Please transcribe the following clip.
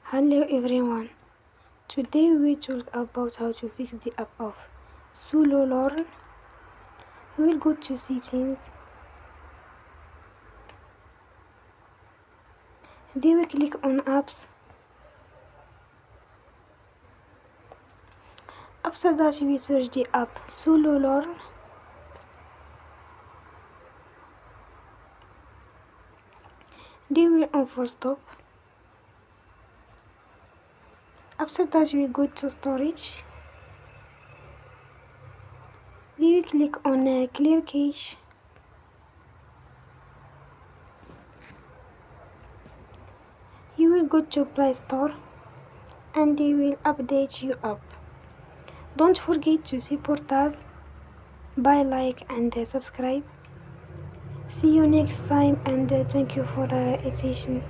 Hello everyone. Today we talk about how to fix the app of Sololearn. We will go to settings. Then we click on apps. After that we search the app Sololearn. Then we on full stop. After that we go to storage. Then we click on clear cache. You will go to Play Store and they will update you app. Don't forget to support us by like and subscribe. See you next time and thank you for attention.